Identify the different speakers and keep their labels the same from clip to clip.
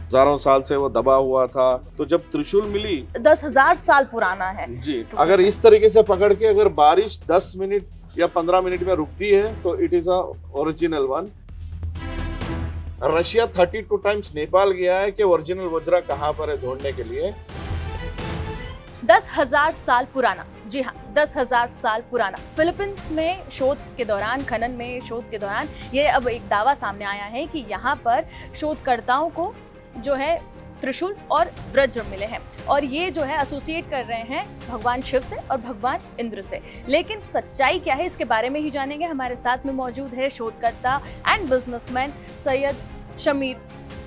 Speaker 1: हजारों साल से वो दबा हुआ था। तो जब त्रिशूल मिली
Speaker 2: 10,000 साल पुराना है
Speaker 1: जी, अगर इस तरीके से पकड़ के अगर बारिश 10 मिनट या 15 मिनट में रुकती है तो it is a original one. Russia 32 times Nepal गया है कि ओरिजिनल वज्रा कहाँ पर है ढूंढने के लिए।
Speaker 2: 10,000 साल पुराना, जी हाँ 10,000 साल पुराना। फिलीपींस में शोध के दौरान, खनन में शोध के दौरान ये अब एक दावा सामने आया है कि यहाँ पर शोधकर्ताओं को जो है त्रिशूल और वज्र मिले हैं और ये जो है एसोसिएट कर रहे हैं भगवान शिव से और भगवान इंद्र से। लेकिन सच्चाई क्या है इसके बारे में ही जानेंगे। हमारे साथ में मौजूद है शोधकर्ता एंड बिजनेसमैन सैयद शमीर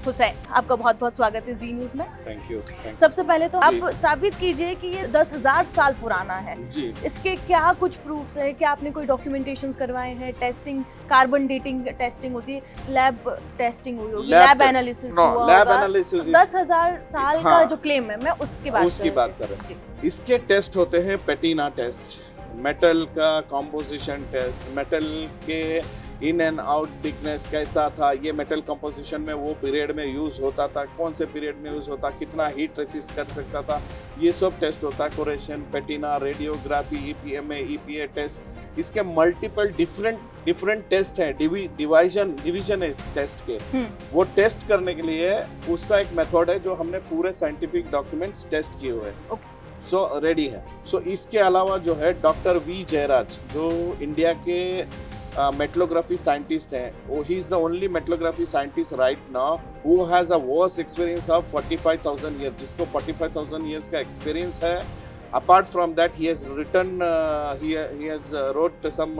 Speaker 2: हुसैन। आपका बहुत बहुत स्वागत है जी न्यूज में।
Speaker 1: Thank you.
Speaker 2: सबसे पहले तो आप साबित कीजिए कि ये 10,000 साल पुराना है
Speaker 1: जी।
Speaker 2: इसके क्या कुछ प्रूफ्स है? क्या आपने कोई डॉक्यूमेंटेशंस करवाए हैं? टेस्टिंग, कार्बन डेटिंग टेस्टिंग होती है, लैब टेस्टिंग हुई होगी, लैब एनालिसिस हुआ
Speaker 1: लैब
Speaker 2: होगा।
Speaker 1: एनालिसिस
Speaker 2: 10,000 साल का जो क्लेम है मैं उसकी बात कर रही हूँ।
Speaker 1: इसके टेस्ट होते हैं पेटिना टेस्ट, मेटल का कॉम्पोजिशन टेस्ट, मेटल के इन एंड आउट थिकनेस कैसा था, ये मेटल कंपोजिशन में वो पीरियड में यूज होता था, कौन से पीरियड में यूज होता, कितना हीट रेसिस्ट कर सकता था, ये सब टेस्ट होता है। कोरेशन, पेटिना, रेडियोग्राफी, ईपीएमए, ईपीए टेस्ट, इसके मल्टीपल डिफरेंट टेस्ट है, डिवीजन है इस टेस्ट के। वो टेस्ट करने के लिए उसका एक मेथड है जो हमने पूरे साइंटिफिक डॉक्यूमेंट्स टेस्ट किए हुए हैं। सो रेडी है। सो इसके अलावा जो है डॉक्टर वी जयराज जो इंडिया के मेटलोग्राफी साइंटिस्ट हैं, वो he is the only metallography scientist right now who has a vast experience of 45,000 year, जिसको 45,000 ईयर्स का एक्सपीरियंस है। Apart from that he has written he has wrote some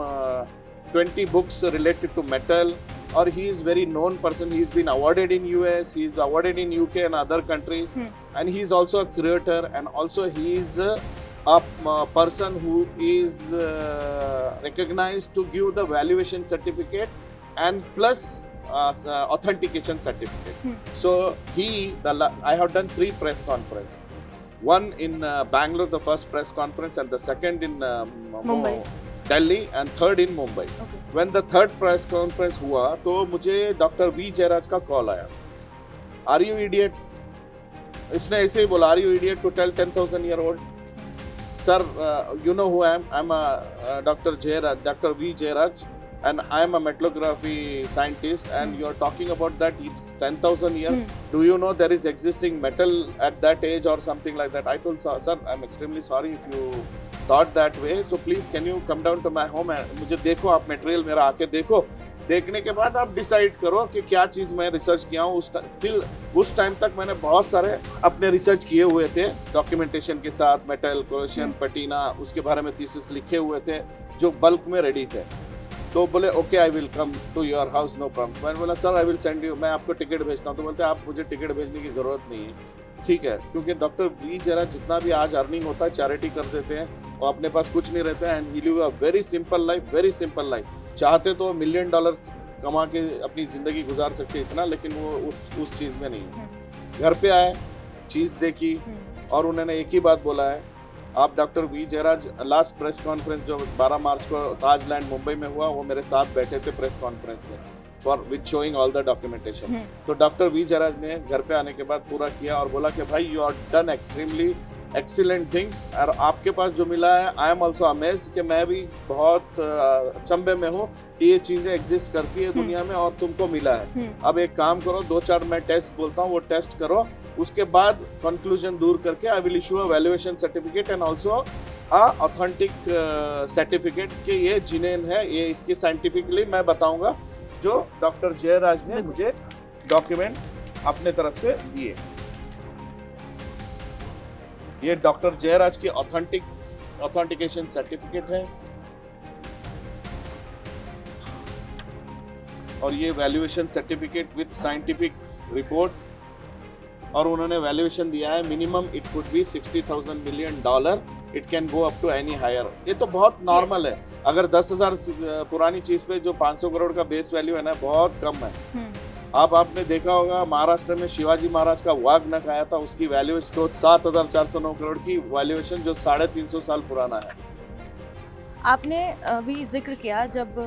Speaker 1: 20 books related to metal और he is very known person. He's been awarded in US, he's awarded in UK and other countries, and he's also a curator, and also he is a person who is recognized to give the valuation certificate and plus authentication certificate. So I have done 3 press conference, one in Bangalore, the first press conference, and the second in
Speaker 2: Mumbai,
Speaker 1: Delhi, and third in Mumbai. When the third press conference हुआ तो मुझे doctor V Jayraj का call आया। Are you idiot? इसने ऐसे ही बोला, Are you idiot to tell 10,000 year old? Sir, you know who I am? I'm Dr. Jairaj, Dr. V Jairaj, and I am a metallography scientist, and you're talking about that it's 10,000 years. Do you know there is existing metal at that age or something like that? I told sir, I'm extremely sorry if you thought that way, so please can you come down to my home and मुझे देखो, आप material मेरा आके देखो, देखने के बाद आप डिसाइड करो कि क्या चीज़ मैं रिसर्च किया हूँ। उस टाइम तक मैंने बहुत सारे अपने रिसर्च किए हुए थे डॉक्यूमेंटेशन के साथ, मेटल, कोरेशन, पेटिना, उसके बारे में थीसिस लिखे हुए थे जो बल्क में रेडी थे। तो बोले okay I will come to your house, no problem. मैंने बोला sir I will send you, मैं आपको टिकट भेजता हूँ। तो बोलते आप मुझे टिकट भेजने की ज़रूरत नहीं है, ठीक है, क्योंकि डॉक्टर वी जरा जितना भी आज अर्निंग होता है चैरिटी कर देते हैं और अपने पास कुछ नहीं रहता है, and he live a very simple life. चाहते तो $1 मिलियन कमा के अपनी ज़िंदगी गुजार सकते इतना, लेकिन वो उस चीज़ में नहीं है। घर पे आए, चीज़ देखी और उन्होंने एक ही बात बोला है, आप doctor V Jayaraj last press conference जो 12 मार्च को ताजलैंड मुंबई में हुआ, वो मेरे साथ बैठे थे प्रेस कॉन्फ्रेंस में for with showing all the documentation. तो डॉक्टर वी जयराज ने घर पे आने के बाद पूरा किया और बोला कि भाई you are done extremely excellent things, और आपके पास जो मिला है आई एम ऑल्सो अमेज्ड कि मैं भी बहुत अचंभे में हूँ, ये चीज़ें एग्जिस्ट करती है दुनिया में और तुमको मिला है। अब एक काम करो, 2-4 मैं टेस्ट बोलता हूँ, वो टेस्ट करो, उसके बाद कंक्लूजन दूर करके I will issue a valuation certificate and also authentic certificate कि ये जिनेन है, ये इसकी साइंटिफिकली मैं बताऊंगा जो डॉक्टर जयराज ने मुझे डॉक्यूमेंट अपने तरफ से दिए। ये डॉक्टर जयराज की ऑथेंटिकेशन सर्टिफिकेट है और ये valuation certificate with scientific report, और उन्होंने वैल्यूएशन दिया है minimum it could be $60,000 million, it can go up to any higher. ये तो बहुत नॉर्मल है, अगर 10,000 पुरानी चीज पे जो 500 करोड़ का बेस वैल्यू है ना, बहुत कम है। अब आपने देखा होगा महाराष्ट्र में शिवाजी महाराज का वाघ नख आया था, उसकी वैल्यू 7,409 करोड़ की वैल्यूएशन जो 350 साल पुराना है।
Speaker 2: आपने अभी जिक्र किया जब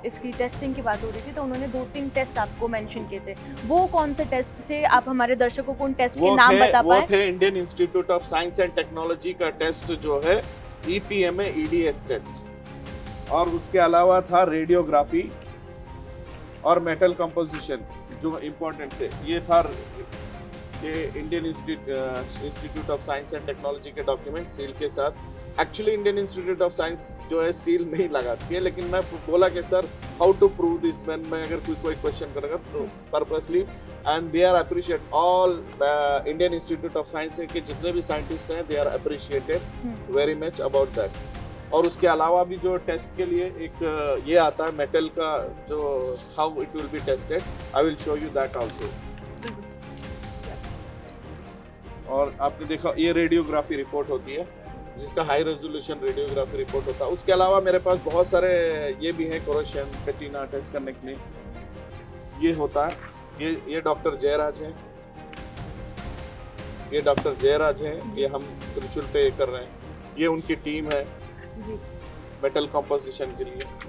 Speaker 2: इसकी टेस्टिंग की बात हो रही थी तो उन्होंने 2-3 टेस्ट आपको मेंशन किए थे, वो कौन से टेस्ट थे? आप हमारे दर्शकों को उन टेस्ट के नाम बता
Speaker 1: वो
Speaker 2: पाए?
Speaker 1: थे Indian Institute of science and technology का टेस्ट जो है EPMA EDS टेस्ट, और उसके अलावा था रेडियोग्राफी और मेटल कंपोजिशन जो इम्पोर्टेंट थे। ये था ये Indian Institute of science and technology के डॉक्यूमेंट सील के साथ। Actually Indian Institute of science जो है सील नहीं लगाती है, लेकिन मैं बोला कि sir how to prove this, when मैं अगर कोई क्वेश्चन करेगा तो purposely, and they are appreciate all Indian Institute of Science के जितने भी साइंटिस्ट हैं, they are appreciated very much about that. और उसके अलावा भी जो टेस्ट के लिए एक ये आता है मेटल का, जो how it will be tested, I will show you that also. और आपने देखा ये रेडियोग्राफी रिपोर्ट होती है, जिसका हाई रेजोल्यूशन रेडियोग्राफी रिपोर्ट होता है। उसके अलावा मेरे पास बहुत सारे ये भी हैं, कोरोशन पेटिना टेस्ट करने के लिए ये होता है। ये डॉक्टर जयराज हैं, ये डॉक्टर जयराज हैं, ये हम त्रिशूल पे कर रहे हैं, ये उनकी टीम है
Speaker 2: जी,
Speaker 1: मेटल कंपोजिशन के लिए।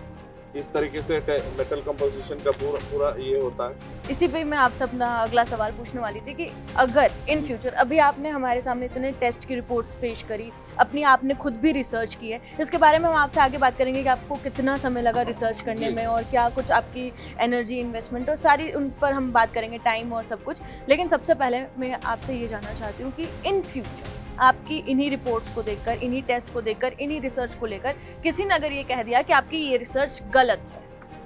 Speaker 1: इस तरीके से मेटल कंपोजिशन का पूरा ये होता है।
Speaker 2: इसी पे मैं आपसे अपना अगला सवाल पूछने वाली थी कि अगर इन फ्यूचर, अभी आपने हमारे सामने इतने टेस्ट की रिपोर्ट्स पेश करी, अपनी आपने खुद भी रिसर्च की है, इसके बारे में हम आपसे आगे बात करेंगे कि आपको कितना समय लगा रिसर्च करने में और क्या कुछ आपकी एनर्जी इन्वेस्टमेंट और सारी उन पर हम बात करेंगे, टाइम और सब कुछ। लेकिन सबसे पहले मैं आपसे ये जानना चाहती हूँ कि इन फ्यूचर आपकी इन्हीं रिपोर्ट्स को देखकर, इन्हीं टेस्ट को देखकर, इन्हीं रिसर्च को लेकर किसी ने अगर ये कह दिया कि आपकी ये रिसर्च गलत है,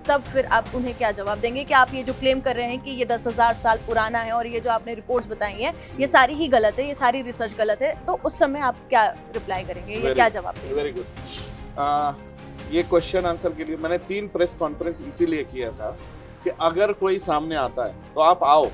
Speaker 2: तब फिर आप उन्हें क्या जवाब देंगे कि आप ये जो क्लेम कर रहे हैं कि ये 10,000 साल पुराना है और ये जो आपने रिपोर्ट्स बताई हैं ये सारी ही गलत है, ये सारी रिसर्च गलत है, तो उस समय आप क्या रिप्लाई करेंगे या क्या जवाब देंगे?
Speaker 1: Very good. ये क्वेश्चन आंसर के लिए मैंने 3 प्रेस कॉन्फ्रेंस इसीलिए किया था कि अगर कोई सामने आता है तो आप आओ,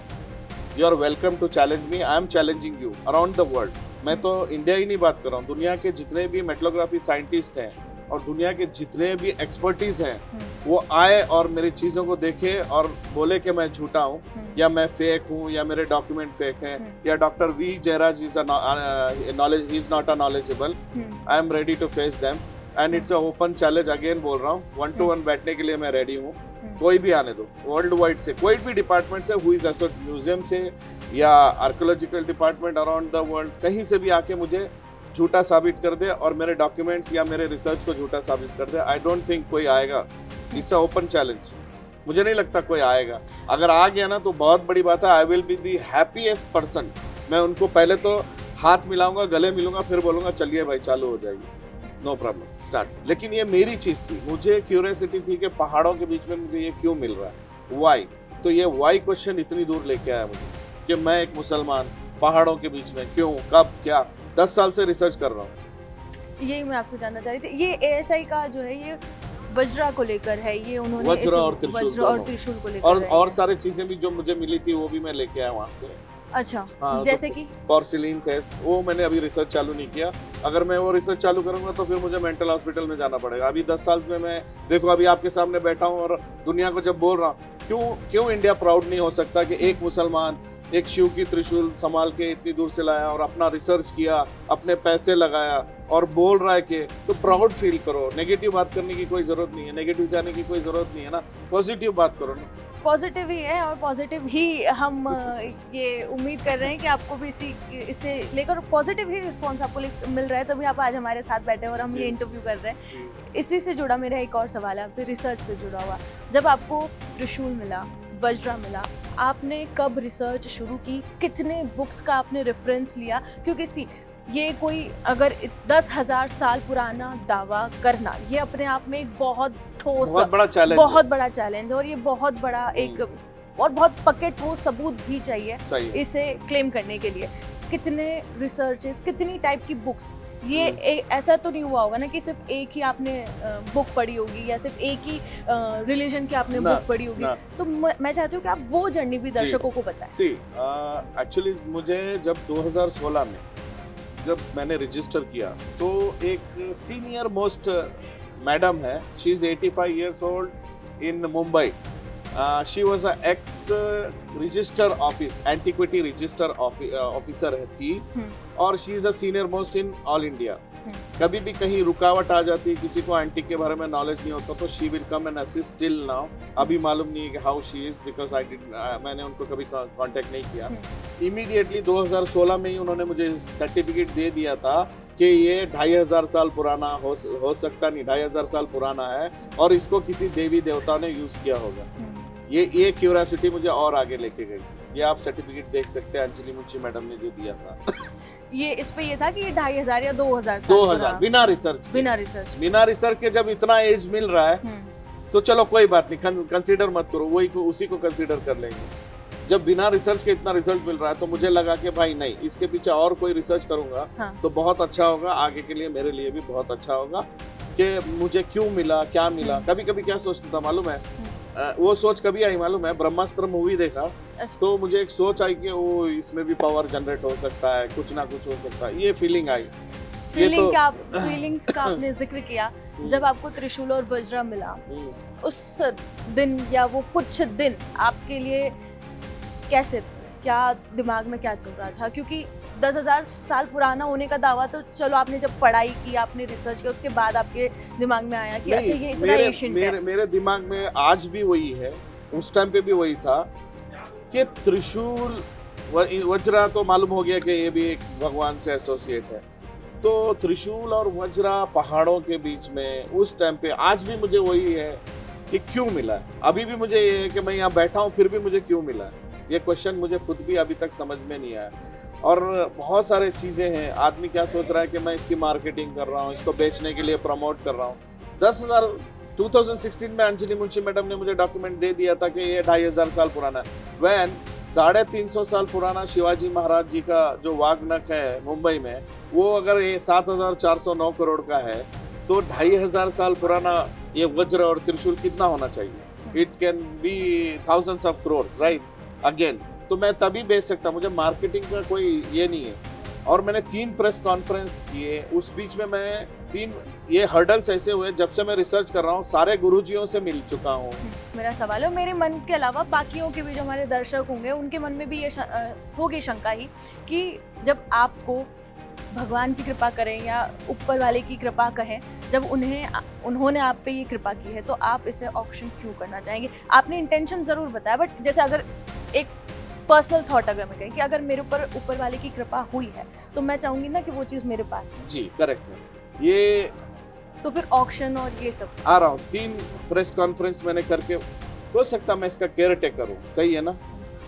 Speaker 1: you are welcome to challenge me, I am challenging you around the world. मैं तो इंडिया ही नहीं बात कर रहा हूँ, दुनिया के जितने भी मेटलोग्राफी साइंटिस्ट हैं और दुनिया के जितने भी एक्सपर्टीज हैं, वो आए और मेरी चीज़ों को देखे और बोले कि मैं झूठा हूँ या मैं फेक हूँ या मेरे डॉक्यूमेंट फेक हैं या doctor V Jayaraj is knowledge, he is not a knowledgeable, I am ready to face them and it's a open challenge. Again बोल रहा हूँ, 1-to-1 बैठने के लिए मैं रेडी हूँ, कोई भी आने दो, वर्ल्ड वाइड से कोई भी डिपार्टमेंट से, हुई एसोट म्यूजियम से या archaeological department around the world, कहीं से भी आके मुझे झूठा साबित कर दे और मेरे डॉक्यूमेंट्स या मेरे रिसर्च को झूठा साबित कर दे। आई डोंट थिंक कोई आएगा, इट्स अ ओपन चैलेंज, मुझे नहीं लगता कोई आएगा। अगर आ गया ना तो बहुत बड़ी बात है, I will be the happiest person. मैं उनको पहले तो हाथ मिलाऊंगा, गले मिलूंगा, फिर बोलूंगा चलिए भाई चालू हो जाएगी, नो प्रॉब्लम स्टार्ट। लेकिन ये मेरी चीज़ थी, मुझे क्यूरियोसिटी थी कि पहाड़ों के बीच में मुझे ये क्यों मिल रहा है, वाई। तो ये वाई क्वेश्चन इतनी दूर लेके आया मुझे कि मैं एक मुसलमान पहाड़ों के बीच में क्यों, कब, क्या, 10 साल से रिसर्च कर रहा हूँ।
Speaker 2: यही मैं आपसे जानना चाह रही थी। ये ASI का जो है ये वज्रा को लेकर है, ये उन्होंने
Speaker 1: वज्र और
Speaker 2: त्रिशूल को लेकर
Speaker 1: और सारी चीजें भी जो मुझे मिली थी वो भी मैं लेके आया वहाँ से।
Speaker 2: अच्छा,
Speaker 1: हाँ,
Speaker 2: जैसे
Speaker 1: तो
Speaker 2: कि
Speaker 1: पोर्सिलीन थे, वो मैंने अभी रिसर्च चालू नहीं किया। अगर मैं वो रिसर्च चालू करूंगा तो फिर मुझे मेंटल हॉस्पिटल में जाना पड़ेगा। अभी 10 साल में मैं देखो अभी आपके सामने बैठा हूँ और दुनिया को जब बोल रहा हूँ, क्यों इंडिया प्राउड नहीं हो सकता कि एक मुसलमान एक शिव की त्रिशूल संभाल के इतनी दूर से लाया और अपना रिसर्च किया, अपने पैसे लगाया और बोल रहा है कि, तो प्राउड फील करो। नेगेटिव बात करने की कोई जरूरत नहीं है, नेगेटिव जाने की कोई जरूरत नहीं है ना, पॉजिटिव बात करो ना।
Speaker 2: पॉजिटिव ही है और पॉजिटिव ही हम ये उम्मीद कर रहे हैं कि आपको भी इसे लेकर पॉजिटिव ही रिस्पॉन्स आपको मिल रहा है, तभी आप आज हमारे साथ बैठे हैं और हम ये इंटरव्यू कर रहे हैं। इसी से जुड़ा मेरा एक और सवाल है आपसे, रिसर्च से जुड़ा हुआ। जब आपको त्रिशूल मिला, वज्रा मिला, आपने कब रिसर्च शुरू की, कितने बुक्स का आपने रेफरेंस लिया? क्योंकि ये कोई अगर 10,000 साल पुराना दावा करना, ये अपने आप में एक बहुत ठोस, बहुत बड़ा चैलेंज है और ये बहुत बड़ा एक और बहुत पक्के ठोस सबूत भी चाहिए इसे क्लेम करने के लिए। कितने रिसर्चेस, कितनी टाइप की बुक्स, ये ऐसा तो नहीं हुआ होगा ना कि सिर्फ एक ही आपने बुक पढ़ी होगी या सिर्फ एक ही रिलीजन की आपने बुक पढ़ी होगी, तो मैं चाहती हूँ कि आप वो जर्नी भी दर्शकों को बताएं।
Speaker 1: एक्चुअली मुझे जब 2016 में जब मैंने रजिस्टर किया तो एक सीनियर मोस्ट मैडम है, she is 85 years old in Mumbai. She was an ex register office, antiquity register officer है थी, और she is a senior most in all India. कभी भी कहीं रुकावट आ जाती, किसी को एंटिक के बारे में नॉलेज नहीं होता, तो she will come and assist till now. अभी मालूम नहीं है कि हाउ शी इज, बिकॉज मैंने उनको कभी कांटेक्ट नहीं किया। इमीडिएटली 2016 में ही उन्होंने मुझे सर्टिफिकेट दे दिया था कि ये 2500 साल पुराना हो सकता नहीं, 2500 साल पुराना है, और इसको किसी देवी देवता ने यूज किया होगा। ये क्यूरियोसिटी मुझे और आगे लेके गई। ये आप सर्टिफिकेट देख सकते हैं, अंजलि मुंशी मैडम ने जो दिया था।
Speaker 2: ये इस पे ये था कि ये 2500 या 2000
Speaker 1: 2000 बिना रिसर्च के जब इतना एज मिल रहा है तो चलो कोई बात नहीं, कंसीडर मत करो, वही को उसी को कंसीडर कर लेंगे। जब बिना रिसर्च के इतना रिजल्ट मिल रहा है तो मुझे लगा कि भाई नहीं, इसके पीछे और कोई रिसर्च करूंगा तो बहुत अच्छा होगा, आगे के लिए मेरे लिए भी बहुत अच्छा होगा कि मुझे क्यों मिला, क्या मिला। कभी कभी क्या सोचता था मालूम है, वो सोच कभी आई मालूम है, ब्रह्मास्त्र मूवी देखा तो मुझे एक सोच आई कि वो इसमें भी पावर जनरेट हो सकता है, कुछ ना कुछ हो सकता है, ये फीलिंग आई।
Speaker 2: फीलिंग्स का आपने जिक्र किया, जब आपको त्रिशूल और वज्र मिला उस दिन या वो कुछ दिन आपके लिए कैसे थे? क्या दिमाग में क्या चल रहा था? क्योंकि 10,000 साल पुराना होने का दावा तो चलो आपने जब पढ़ाई की, आपने रिसर्च किया, उसके बाद आपके दिमाग में आया कि अच्छा ये इतना एशियंट है।
Speaker 1: मेरे दिमाग में आज भी वही है, उस टाइम पे भी वही था कि त्रिशूल वज्रा तो मालूम हो गया कि ये भी एक भगवान से एसोसिएट है। तो त्रिशूल और वज्रा पहाड़ों के बीच में उस टाइम पे आज भी मुझे वही है कि क्यों मिला है। अभी भी मुझे ये है कि मैं यहाँ बैठा हूँ फिर भी मुझे क्यों मिला है, ये क्वेश्चन मुझे खुद भी अभी तक समझ में नहीं आया। और बहुत सारे चीज़ें हैं, आदमी क्या सोच रहा है कि मैं इसकी मार्केटिंग कर रहा हूँ, इसको बेचने के लिए प्रमोट कर रहा हूँ। 2016 में अंजलि मुंशी मैडम ने मुझे डॉक्यूमेंट दे दिया था कि ये 2500 साल पुराना है। वैन 350 साल पुराना शिवाजी महाराज जी का जो वाघनख है मुंबई में, वो अगर ये 7409 करोड़ का है तो 2500 साल पुराना ये वज्र और त्रिशूल कितना होना चाहिए? It can be thousands of crore, right? Again तो मैं तभी बेच सकता, मुझे मार्केटिंग का कोई ये नहीं है। और मैंने 3 प्रेस कॉन्फ्रेंस किए, उस बीच में मैं 3 ये हर्डल्स ऐसे हुए, जब से मैं रिसर्च कर रहा हूँ सारे गुरुजियों से मिल चुका हूँ।
Speaker 2: मेरा सवाल है, मेरे मन के अलावा बाकियों के भी जो हमारे दर्शक होंगे उनके मन में भी ये होगी शंका ही कि जब आपको भगवान की कृपा करें या ऊपर वाले की कृपा कहें, जब उन्होंने आप पे ये कृपा की है तो आप इसे ऑक्शन क्यों करना चाहेंगे? आपने इंटेंशन ज़रूर बताया, बट जैसे अगर एक पर्सनल थॉट अगर मैं कहें कि अगर मेरे ऊपर वाले की कृपा हुई है तो मैं चाहूंगी ना कि वो चीज़ मेरे पास है।
Speaker 1: जी करेक्ट है ये।
Speaker 2: तो फिर ऑक्शन और ये सब
Speaker 1: आ रहा हूँ, 3 प्रेस कॉन्फ्रेंस मैंने करके, हो सकता मैं इसका केयर टेकर हूँ, सही है ना,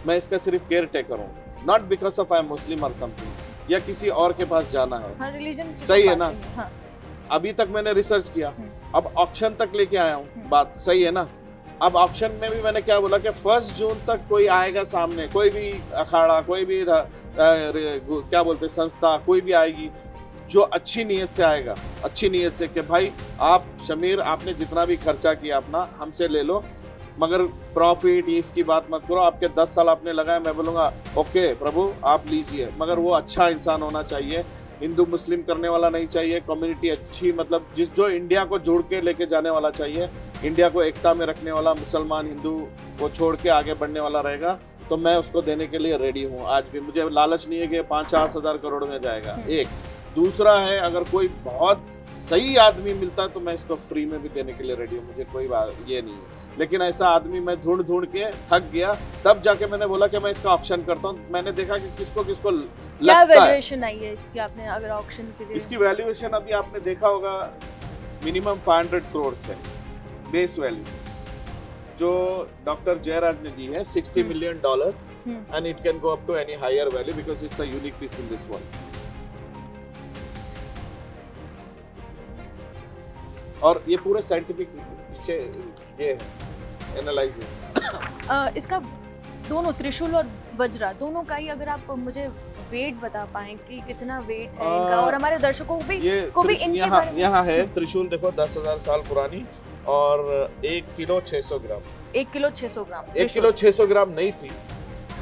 Speaker 1: मैं इसका सिर्फ केयर टेकर हूँ, not because of I am Muslim और समथिंग, या किसी और के पास जाना है।
Speaker 2: हाँ, रिलीजन
Speaker 1: सही है ना। हाँ। अभी तक मैंने रिसर्च किया, अब ऑक्शन तक लेके आया हूँ, बात सही है ना। अब ऑक्शन में भी मैंने क्या बोला कि 1 जून तक कोई आएगा सामने, कोई भी अखाड़ा, कोई भी क्या बोलते संस्था, कोई भी आएगी जो अच्छी नीयत से आएगा, अच्छी नीयत से कि भाई आप शमीर आपने जितना भी खर्चा किया अपना हमसे ले लो, मगर प्रॉफिट ये इसकी बात मत करो, आपके 10 साल आपने लगाए, मैं बोलूँगा ओके प्रभु आप लीजिए, मगर वो अच्छा इंसान होना चाहिए, हिंदू मुस्लिम करने वाला नहीं चाहिए, कम्युनिटी अच्छी, मतलब जो इंडिया को जोड़ के लेके जाने वाला चाहिए, इंडिया को एकता में रखने वाला, मुसलमान हिंदू को छोड़ के आगे बढ़ने वाला रहेगा, तो मैं उसको देने के लिए रेडी हूँ। आज भी मुझे लालच नहीं है कि 5-4 हज़ार करोड़ में जाएगा। एक दूसरा है, अगर कोई बहुत सही आदमी मिलता है तो मैं इसको फ्री में भी देने के लिए रेडी हूँ, मुझे कोई बात ये नहीं है। लेकिन ऐसा आदमी मैं ढूंढ के थक गया, तब जाके मैंने बोला कि मैं इसका ऑक्शन करता हूँ। मैंने देखा कि किसको
Speaker 2: क्या वैल्यूएशन आई है इसकी, आपने अगर ऑक्शन के लिए
Speaker 1: इसकी वैल्यूएशन अभी आपने देखा होगा मिनिमम 500 करोड़ है बेस वैल्यू, जो डॉक्टर जयराज ने दी है $60 million, and it can go up to any higher value because it's a unique piece in this world. और ये पूरे साइंटिफिक ये एनालिसिस
Speaker 2: इसका दोनों त्रिशूल और वज्रा दोनों का ही अगर आप मुझे वेट बता पाएं कि कितना वेट है इनका, और हमारे दर्शकों को भी इनके बारे में।
Speaker 1: यहाँ है त्रिशूल, देखो 10,000 साल पुरानी, और 1 किलो 600 ग्राम।
Speaker 2: 1 किलो 600 ग्राम
Speaker 1: 1 किलो 600 ग्राम नहीं थी,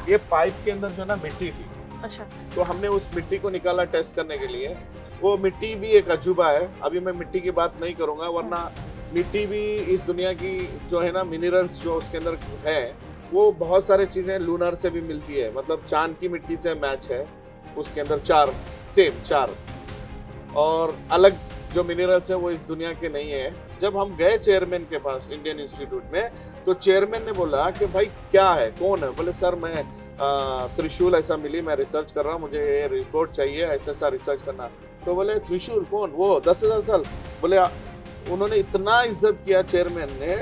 Speaker 1: ये पाइप के अंदर जो ना मिट्टी थी।
Speaker 2: अच्छा।
Speaker 1: तो हमने उस मिट्टी को निकाला टेस्ट करने के लिए। वो मिट्टी भी एक अजूबा है, अभी मैं मिट्टी की बात नहीं करूंगा, वरना मिट्टी भी इस दुनिया की जो है ना मिनरल्स जो उसके अंदर है वो बहुत सारे चीजें लूनर से भी मिलती है, मतलब चांद की मिट्टी से मैच है, उसके अंदर चार और अलग जो मिनरल्स है वो इस दुनिया के नहीं है। जब हम गए चेयरमैन के पास इंडियन इंस्टीट्यूट में, तो चेयरमैन ने बोला कि भाई क्या है, कौन है? बोले सर मैं त्रिशूल ऐसा मिली, मैं रिसर्च कर रहा हूँ, मुझे ये रिपोर्ट चाहिए, ऐसा रिसर्च करना। तो बोले त्रिशूल कौन? वो 10,000 साल। बोले उन्होंने इतना इज्जत किया चेयरमैन ने,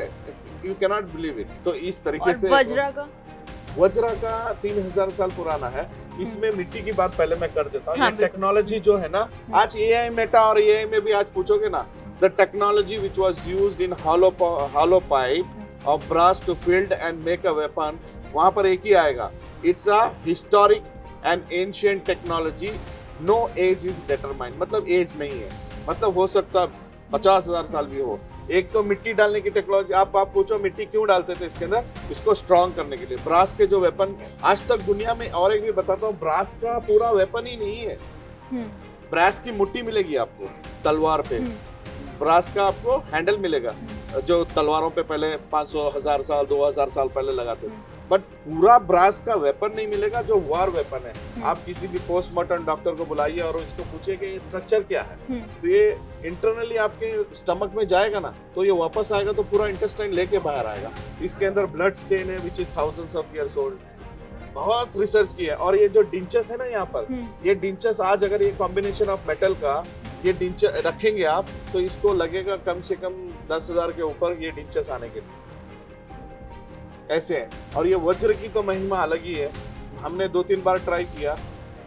Speaker 1: यू कैनॉट बिलीव इट। तो इस तरीके से वज्रा का 3,000 साल पुराना है। इसमें मिट्टी की बात पहले मैं कर देता हूँ।
Speaker 2: हाँ,
Speaker 1: टेक्नोलॉजी जो है ना, आज एआई मेटा और एआई में भी आज पूछोगे ना, the technology which was used in hollow pipe of brass to field and make a weapon, वहां पर एक ही आएगा, it's a historic and ancient technology, no age is determined. मतलब एज नहीं है, मतलब हो सकता 50,000 साल भी हो। एक तो मिट्टी डालने की टेक्नोलॉजी, आप पूछो मिट्टी क्यों डालते थे इसके अंदर? इसको स्ट्रॉन्ग करने के लिए। ब्रास के जो वेपन आज तक दुनिया में, और एक भी बताता हूँ, ब्रास का पूरा वेपन ही नहीं है। ब्रास की मुट्ठी मिलेगी आपको तलवार पे, ब्रास का आपको हैंडल मिलेगा जो तलवारों पे पहले 500, 1000 साल, 2000 साल पहले लगाते थे, बट पूरा ब्रास का वेपन नहीं मिलेगा जो वार वेपन है। आप किसी भी पोस्टमार्टम डॉक्टर को बुलाइए और इसको पूछिए कि ये स्ट्रक्चर क्या है, तो ये इंटरनली आपके स्टमक में जाएगा ना, तो ये वापस आएगा तो पूरा इंटेस्टाइन लेके बाहर आएगा। इसके अंदर ब्लड स्टेन है which is thousands of years old. बहुत रिसर्च किया है। और ये जो डिंचस है ना यहाँ पर, ये डिंचस आज अगर ये कॉम्बिनेशन ऑफ मेटल का ये डिंचस रखेंगे आप, तो इसको लगेगा कम से कम 10,000 के ऊपर ये डिंचस आने के लिए, ऐसे है। और ये वज्र की तो महिमा अलग ही है। हमने 2-3 बार ट्राई किया।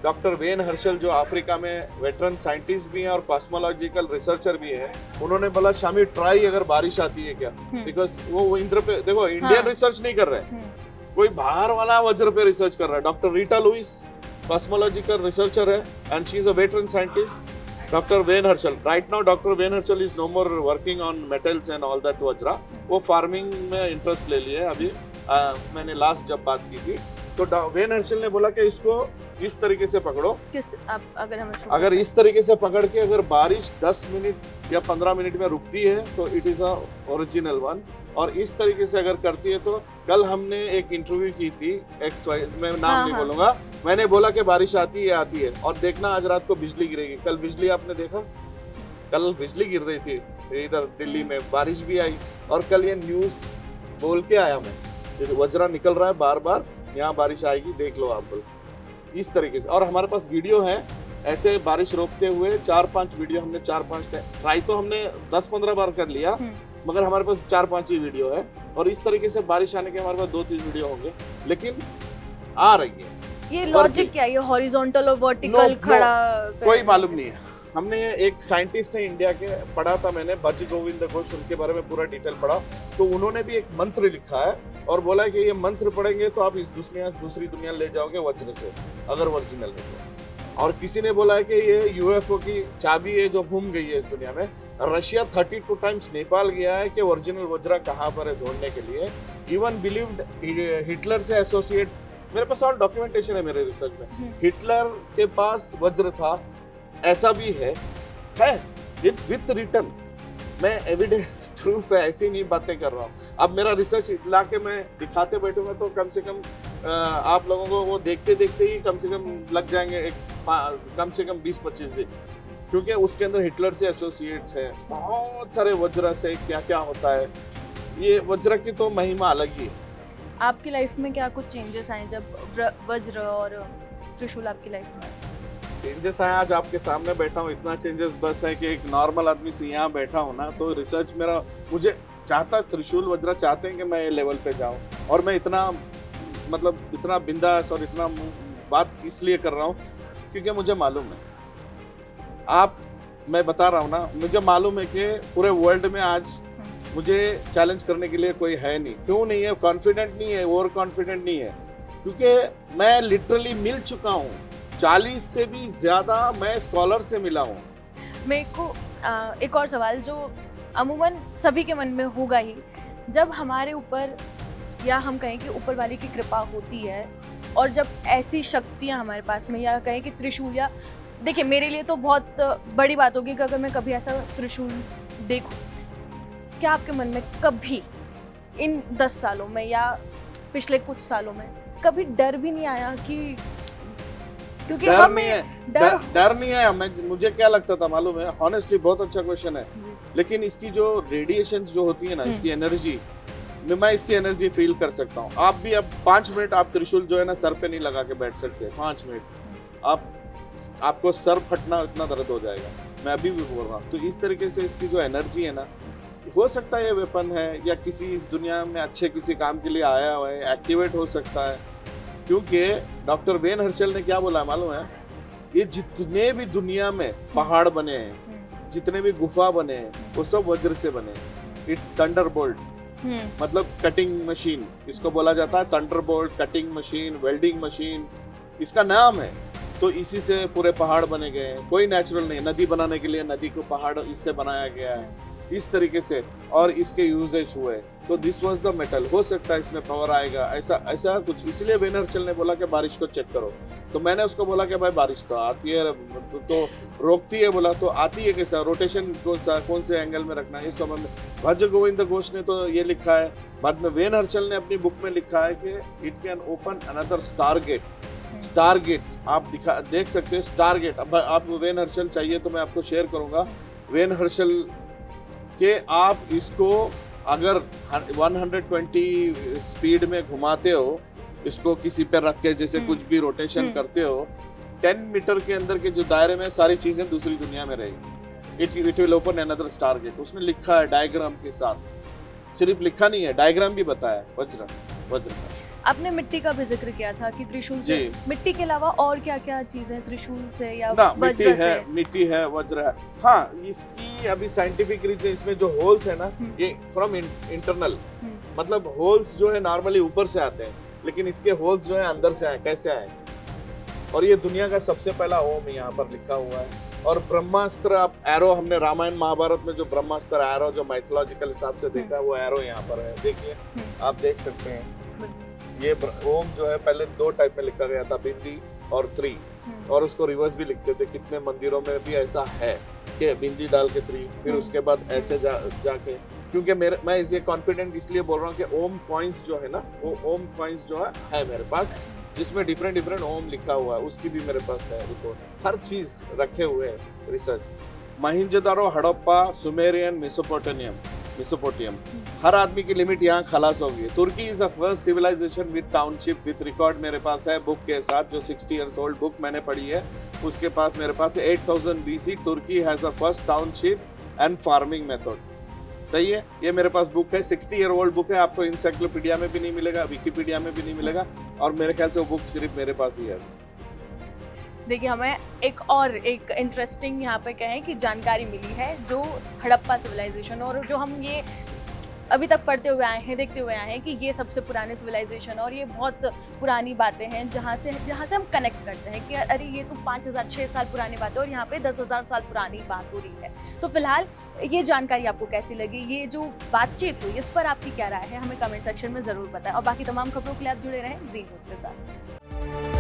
Speaker 1: डॉक्टर वेन हर्शल जो अफ्रीका में वेटरन साइंटिस्ट भी हैं और कॉस्मोलॉजिकल रिसर्चर भी है, उन्होंने बोला शामी ट्राई अगर बारिश आती है क्या, बिकॉज वो इंद्र पे देखो, इंडियन रिसर्च नहीं कर रहे, कोई बाहर वाला वज्र पे रिसर्च कर रहा है। Doctor Rita Lewis cosmological researcher है and she is a veteran scientist. Doctor Wayne Herschel, right now doctor Wayne Herschel is no more working on metals and all that वज्रा, वो फार्मिंग में इंटरेस्ट ले लिए अभी। मैंने लास्ट जब बात की थी तो वेन हर्शल ने बोला कि इसको इस तरीके से पकड़ो, अगर इस तरीके से पकड़ के अगर बारिश 10 मिनट या 15 मिनट में रुकती है तो it is a original one, और इस तरीके से अगर करती है तो। कल हमने एक इंटरव्यू की थी XY, मैं नाम नहीं बोलूंगा, मैंने बोला कि बारिश आती है और देखना आज रात को बिजली गिरेगी। कल बिजली आपने देखा, कल बिजली गिर रही थी इधर दिल्ली में, बारिश भी आई। और कल ये न्यूज बोल के आया मैं, वज्रा निकल रहा है बार बार, यहाँ बारिश आएगी, देख लो आप, बोल इस तरीके से। और हमारे पास वीडियो है ऐसे बारिश रोकते हुए, 4-5 वीडियो हमने 4-5 ट्राई तो हमने 10-15 बार कर लिया, मगर हमारे पास 4-5 ही वीडियो है। और इस तरीके से बारिश आने के हमारे पास 2-3 वीडियो होंगे, लेकिन आ रही है।
Speaker 2: ये लॉजिक क्या है, ये हॉरिजॉन्टल और वर्टिकल खड़ा
Speaker 1: कोई मालूम नहीं है। हमने एक साइंटिस्ट है इंडिया के, पढ़ा था मैंने, भज गोविंद घोष, उनके बारे में पूरा डिटेल पढ़ा, तो उन्होंने भी एक मंत्र लिखा है और बोला कि ये मंत्र पढ़ेंगे तो आप इस दूसरी दुनिया ले जाओगे वज्र से, अगर ओरिजिनल है तो। और किसी ने बोला है कि ये UFO की चाबी है जो घूम गई है इस दुनिया में। रशिया 32 टाइम्स नेपाल गया है कि ओरिजिनल वज्रा कहाँ पर है ढूंढने के लिए। इवन बिलीव्ड हिटलर से एसोसिएट, मेरे पास और डॉक्यूमेंटेशन है मेरे रिसर्च में, हिटलर के पास वज्र था, ऐसा भी है विथ रिटर्न। मैं एविडेंस प्रूफ है, ऐसी नहीं बातें कर रहा हूँ। अब मेरा रिसर्च ला के मैं दिखाते बैठूंगा तो कम से कम आप लोगों को वो देखते देखते ही कम से कम लग जाएंगे कम से कम 20-25 दिन, क्योंकि उसके अंदर हिटलर से एसोसिएट्स है, बहुत सारे वज्र से क्या क्या होता है। ये वज्र की तो महिमा अलग ही है।
Speaker 2: आपकी लाइफ में क्या कुछ चेंजेस आए जब वज्र और त्रिशूल आपकी लाइफ में?
Speaker 1: चेंजेस आए, आज आपके सामने बैठा हूँ, इतना चेंजेस बस है कि एक नॉर्मल आदमी से यहाँ बैठा हूँ ना, तो रिसर्च मेरा, मुझे चाहता, त्रिशूल वज्रा चाहते हैं कि मैं लेवल पे जाऊँ, और मैं इतना मतलब इतना बिंदास और इतना बात इसलिए कर रहा हूँ क्योंकि मुझे मालूम है, मैं बता रहा हूँ ना, मुझे मालूम है कि पूरे वर्ल्ड में आज मुझे चैलेंज करने के लिए कोई है नहीं। क्यों नहीं है? कॉन्फिडेंट नहीं है, ओवर कॉन्फिडेंट नहीं है, क्योंकि मैं लिटरली मिल चुका हूँ, 40 से भी ज़्यादा मैं स्कॉलर से मिला हूँ।
Speaker 2: मेरे को एक और सवाल जो अमूमन सभी के मन में होगा ही, जब हमारे ऊपर, या हम कहें कि ऊपर वाले की कृपा होती है, और जब ऐसी शक्तियाँ हमारे पास में, या कहें कि त्रिशूल, या देखिए मेरे लिए तो बहुत बड़ी बात होगी कि अगर मैं कभी ऐसा त्रिशूल देखूं, क्या आपके मन में कभी इन 10 सालों में या पिछले कुछ सालों में कभी डर भी नहीं आया कि क्योंकि
Speaker 1: डर
Speaker 2: हमें
Speaker 1: नहीं है,
Speaker 2: डर
Speaker 1: डर नहीं है। मुझे क्या लगता था मालूम है, हॉनेस्टली बहुत अच्छा क्वेश्चन है, लेकिन इसकी जो रेडिएशंस जो होती है ना, इसकी एनर्जी, मैं इसकी एनर्जी फील कर सकता हूँ। आप भी अब 5 मिनट आप त्रिशूल जो है ना सर पे नहीं लगा के बैठ सकते। 5 मिनट आपको सर फटना इतना दर्द हो जाएगा। मैं अभी भी बोल रहा हूँ। तो इस तरीके से इसकी जो एनर्जी है ना, हो सकता है ये वेपन है या किसी इस दुनिया में अच्छे किसी काम के लिए आया हुआ है, एक्टिवेट हो सकता है। क्योंकि डॉक्टर वेन हर्शल ने क्या बोला मालूम है, ये जितने भी दुनिया में पहाड़ बने हैं, जितने भी गुफा बने हैं, वो सब वज्र से बने हैं। इट्स थंडरबोल्ट, मतलब कटिंग मशीन इसको बोला जाता है। Thunderbolt, cutting machine, welding machine इसका नाम है। तो इसी से पूरे पहाड़ बने गए हैं। कोई नेचुरल नहीं, नदी बनाने के लिए नदी को पहाड़ इससे बनाया गया है, इस तरीके से, और इसके यूजेज हुए। तो दिस वाज द मेटल। हो सकता है इसमें पावर आएगा, ऐसा कुछ। इसलिए वेन हर्शल ने बोला कि बारिश को चेक करो। तो मैंने उसको बोला कि भाई बारिश तो आती है, तो रोकती है। बोला तो आती है कैसा, रोटेशन कौन से एंगल में रखना है, इस समय में। भज गोविंद घोष ने तो ये लिखा है, बाद में वेन हर्शल ने अपनी बुक में लिखा है कि it can open another star gate. Star gates आप देख सकते हैं, स्टार गेट। अब आप वेन हर्शल चाहिए तो मैं आपको शेयर करूंगा वेन हर्शल के। आप इसको अगर 120 स्पीड में घुमाते हो, इसको किसी पे रख के जैसे कुछ भी रोटेशन करते हो, 10 मीटर के अंदर के जो दायरे में सारी चीजें दूसरी दुनिया में रहेगी। It will open another star gate. उसने लिखा है डायग्राम के साथ, सिर्फ लिखा नहीं है, डायग्राम भी बताया वज्र का।
Speaker 2: आपने मिट्टी का भी जिक्र किया था कि त्रिशूल से, मिट्टी के अलावा और क्या क्या चीजें त्रिशूल से या वज्र से?
Speaker 1: मिट्टी है, वज्र है। हाँ, इसकी अभी साइंटिफिक रीजन, इसमें जो होल्स है ना, ये फ्रॉम इंटरनल, मतलब होल्स जो है नॉर्मली ऊपर से आते हैं, लेकिन इसके होल्स जो है अंदर से आए। कैसे आए? और ये दुनिया का सबसे पहला ओम यहाँ पर लिखा हुआ है। और ब्रह्मास्त्र, आप एरो, हमने रामायण महाभारत में जो ब्रह्मास्त्र एरो जो माइथोलॉजिकल हिसाब से देखा, वो एरो यहाँ पर है। देखिए, आप देख सकते हैं। ये ओम जो है पहले 2 टाइप में लिखा गया था, बिंदी और 3, और उसको रिवर्स भी लिखते थे। कितने मंदिरों में भी ऐसा है कि बिंदी डाल के 3, फिर उसके बाद ऐसे जाके। क्योंकि मैं इसे कॉन्फिडेंट इसलिए बोल रहा हूँ कि ओम कॉइन्स जो है ना, वो ओम कॉइन्स जो है मेरे पास, जिसमें डिफरेंट ओम लिखा हुआ है, उसकी भी मेरे पास है रिपोर्ट। हर चीज रखे हुए हैं research. Mohenjodaro, Harappa, Sumerian, Mesopotamian, हर आदमी की लिमिट यहाँ खलास होगी। Turkey is the first civilization with township with record मेरे पास है बुक के साथ, जो 60 इयर्स ओल्ड बुक मैंने पढ़ी है। उसके पास मेरे पास 8000 BC तुर्की has the first township and farming method. सही है, ये मेरे पास बुक है, 60 ईयर ओल्ड बुक है। आपको इंसाइक्लोपीडिया में भी नहीं मिलेगा, विकिपीडिया में भी नहीं मिलेगा, और मेरे ख्याल से वो बुक सिर्फ मेरे पास ही है।
Speaker 2: देखिए, हमें एक इंटरेस्टिंग यहाँ पे कहें कि जानकारी मिली है, जो हड़प्पा सिविलाइजेशन, और जो हम ये अभी तक पढ़ते हुए आए हैं, देखते हुए आए हैं कि ये सबसे पुराने सिविलाइजेशन, और ये बहुत पुरानी बातें हैं जहाँ से हम कनेक्ट करते हैं कि अरे ये तो 5000-6 साल पुरानी बात है, और यहाँ पे 10,000 साल पुरानी बात हो रही है। तो फिलहाल ये जानकारी आपको कैसी लगी, ये जो बातचीत हुई, इस पर आपकी क्या राय है, हमें कमेंट सेक्शन में ज़रूर बताएं। और बाकी तमाम खबरों के लिए आप जुड़े रहें जी न्यूज़ के साथ।